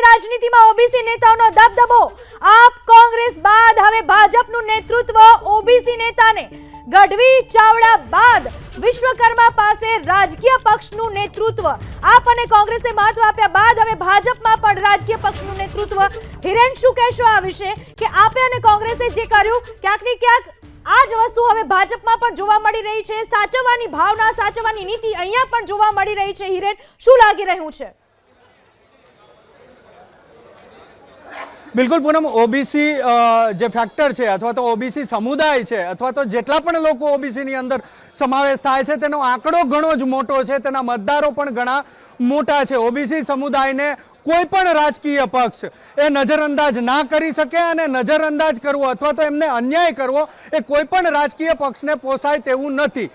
રાજનીતિમાં ઓબીસી નેતાઓનો દબદબો। આપ કોંગ્રેસ બાદ હવે ભાજપનું નેતૃત્વ ઓબીસી નેતાને, ગઢવી ચાવડા બાદ વિશ્વકર્મા પાસે રાજકીય પક્ષનું નેતૃત્વ। આપ અને કોંગ્રેસે મહત્વ આપ્યા બાદ હવે ભાજપમાં પણ રાજકીય પક્ષનું નેતૃત્વ। હિરેન, શું કહેશો આ વિશે કે આપે અને કોંગ્રેસે જે કર્યું ક્યાંક ને ક્યાંક આ જ વસ્તુ હવે ભાજપમાં પણ જોવા મળી રહી છે, સાચવવાની ભાવના, સાચવવાની નીતિ અહીંયા પણ જોવા મળી રહી છે। હિરેન, શું લાગી રહ્યું છે? બિલકુલ પૂનમ, ઓબીસી જે ફેક્ટર છે અથવા તો ઓબીસી સમુદાય છે અથવા તો જેટલા પણ લોકો ઓબીસીની અંદર સમાવેશ થાય છે તેનો આંકડો ઘણો જ મોટો છે, તેના મતદારો પણ ઘણા મોટા છે। ઓબીસી સમુદાયને કોઈ પણ રાજકીય પક્ષ એ નજરઅંદાજ ના કરી શકે અને નજરઅંદાજ કરવો અથવા તો એમને અન્યાય કરવો એ કોઈ પણ રાજકીય પક્ષને પોસાય તેવું નથી।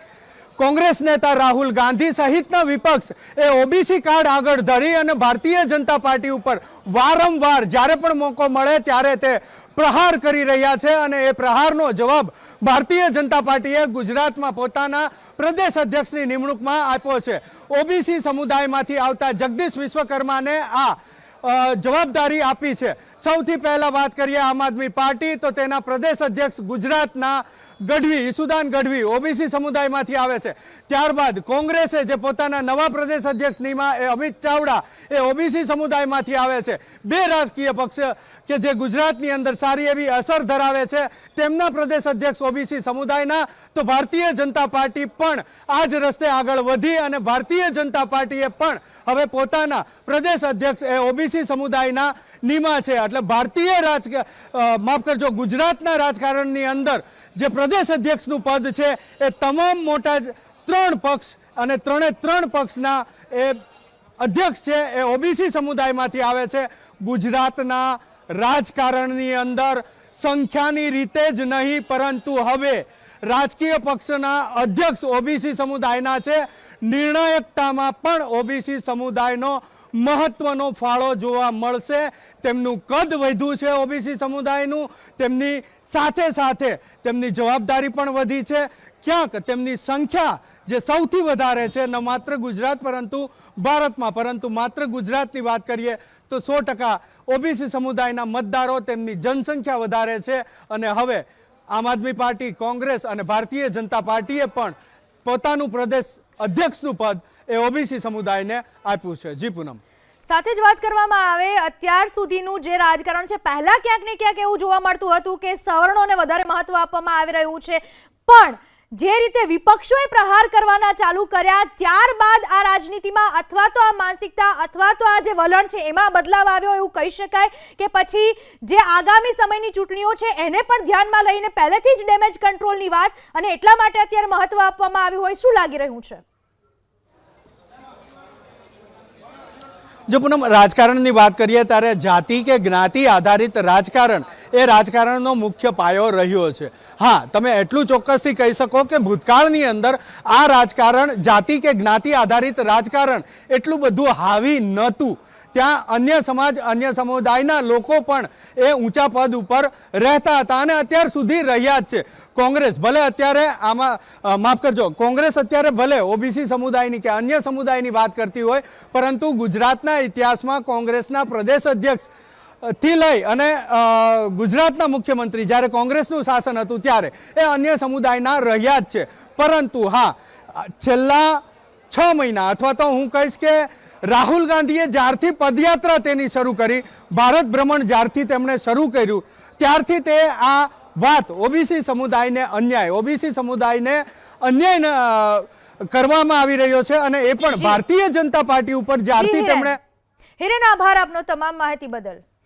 કોંગ્રેસ નેતા રાહુલ ગાંધી સહિતના વિપક્ષ એ ઓબીસી કાર્ડ આગળ ધરી અને ભારતીય જનતા પાર્ટી ઉપર વારંવાર જ્યારે પણ મોકો મળે ત્યારે તે પ્રહાર કરી રહ્યા છે અને એ પ્રહારનો જવાબ ભારતીય જનતા પાર્ટીએ ગુજરાતમાં પોતાના પ્રદેશ અધ્યક્ષની નિમણૂકમાં આપ્યો છે। ઓબીસી સમુદાયમાંથી આવતા જગદીશ વિશ્વકર્માને આ જવાબદારી આપી છે। સૌથી પહેલા વાત કરીએ આમ આદમી પાર્ટી, તો તેના પ્રદેશ અધ્યક્ષ ગુજરાતના ગઢવી, ઈસુદાન ગઢવી ઓબીસી સમુદાયમાંથી આવે છે। ત્યારબાદ કોંગ્રેસે જે પોતાના નવા પ્રદેશ અધ્યક્ષ નિમા એ અમિત ચાવડા એ ઓબીસી સમુદાયમાંથી આવે છે। બે રાજકીય પક્ષ કે જે ગુજરાતની અંદર સારી એવી અસર ધરાવે છે તેમના પ્રદેશ અધ્યક્ષ ઓબીસી સમુદાયના, તો ભારતીય જનતા પાર્ટી પણ આ જ રસ્તે આગળ વધી અને ભારતીય જનતા પાર્ટીએ પણ હવે પોતાના પ્રદેશ અધ્યક્ષ એ ઓબીસી સમુદાયના નિમા છે। એટલે ભારતીય માફ કરજો, ગુજરાતના રાજકારણની અંદર જે પ્રદેશ અધ્યક્ષનું પદ છે એ તમામ મોટા ત્રણ પક્ષ અને ત્રણ પક્ષના એ અધ્યક્ષ છે એ ઓબીસી સમુદાયમાંથી આવે છે। ગુજરાતના રાજકારણની અંદર સંખ્યાની રીતે જ નહીં પરંતુ હવે રાજકીય પક્ષના અધ્યક્ષ ઓબીસી સમુદાયના છે। નિર્ણાયકતામાં પણ ઓબીસી સમુદાયનો મહત્વનો ફાળો જોવા મળશે। તેમનું કદ વધ્યું છે ઓબીસી સમુદાયનું, તેમની સાથે સાથે તેમની જવાબદારી પણ વધી છે। ક્યાંક તેમની સંખ્યા જે સૌથી વધારે છે ન માત્ર ગુજરાત પરંતુ ભારતમાં, પરંતુ માત્ર ગુજરાતની વાત કરીએ તો 100% ઓબીસી સમુદાયના મતદારો, તેમની જનસંખ્યા વધારે છે અને હવે આમ આદમી પાર્ટી, કોંગ્રેસ અને ભારતીય જનતા પાર્ટીએ પણ પોતાનું પ્રદેશ અધ્યક્ષનું પદ એ ઓબીસી સમુદાયને આપ્યું છે। જી પૂનમ, સાથે જ વાત કરવામાં આવે અત્યાર સુધીનું જે રાજકારણ છે, પહેલા ક્યાંક ને ક્યાંક એવું જોવા મળતું હતું કે સવર્ણોને વધારે મહત્વ આપવામાં આવી રહ્યું છે, પણ જે રીતે વિપક્ષોએ પ્રહાર કરવાના ચાલુ કર્યા ત્યારબાદ આ રાજનીતિમાં અથવા તો આ માનસિકતા અથવા તો આ જે વલણ છે એમાં બદલાવ આવ્યો એવું કહી શકાય કે પછી જે આગામી સમયની ચૂંટણીઓ છે એને પણ ધ્યાનમાં લઈને પહેલેથી જ ડેમેજ કંટ્રોલની વાત અને એટલા માટે અત્યારે મહત્વ આપવામાં આવ્યું હોય, શું લાગી રહ્યું છે? જો પૂનમ, રાજકારણની વાત કરીએ ત્યારે જાતિ કે જ્ઞાતિ આધારિત રાજકારણ એ રાજકારણનો મુખ્ય પાયો રહ્યો છે। હા, તમે એટલું ચોક્કસથી કહી શકો કે ભૂતકાળની અંદર આ રાજકારણ જાતિ કે જ્ઞાતિ આધારિત રાજકારણ એટલું બધું હાવી નહોતું। ત્યાં અન્ય સમાજ, અન્ય સમુદાયના લોકો પણ એ ઊંચા પદ ઉપર રહેતા હતા અને અત્યાર સુધી રહ્યા જ છે। કોંગ્રેસ ભલે અત્યારે આમાં માફ કરજો, કોંગ્રેસ અત્યારે ભલે ઓબીસી સમુદાયની કે અન્ય સમુદાયની વાત કરતી હોય, પરંતુ ગુજરાતના ઇતિહાસમાં કોંગ્રેસના પ્રદેશ અધ્યક્ષ થી લઈ અને ગુજરાતના મુખ્યમંત્રી જ્યારે કોંગ્રેસનું શાસન હતું ત્યારે એ અન્ય સમુદાયના રહ્યા જ છે। પરંતુ હા, છેલ્લા 6 મહિના અથવા તો હું કહીશ કે રાહુલ ગાંધીએ જ્યારથી પદયાત્રા તેની શરૂ કરી, ભારત ભ્રમણ જ્યારથી તેમણે શરૂ કર્યું ત્યારથી તે આ વાત ઓબીસી સમુદાયને અન્યાય, ઓબીસી સમુદાયને અન્યાય કરવામાં આવી રહ્યો છે અને એ પણ ભારતીય જનતા પાર્ટી ઉપર જ્યારથી તેમણે। હિરેન, આભાર આપનો તમામ માહિતી બદલ।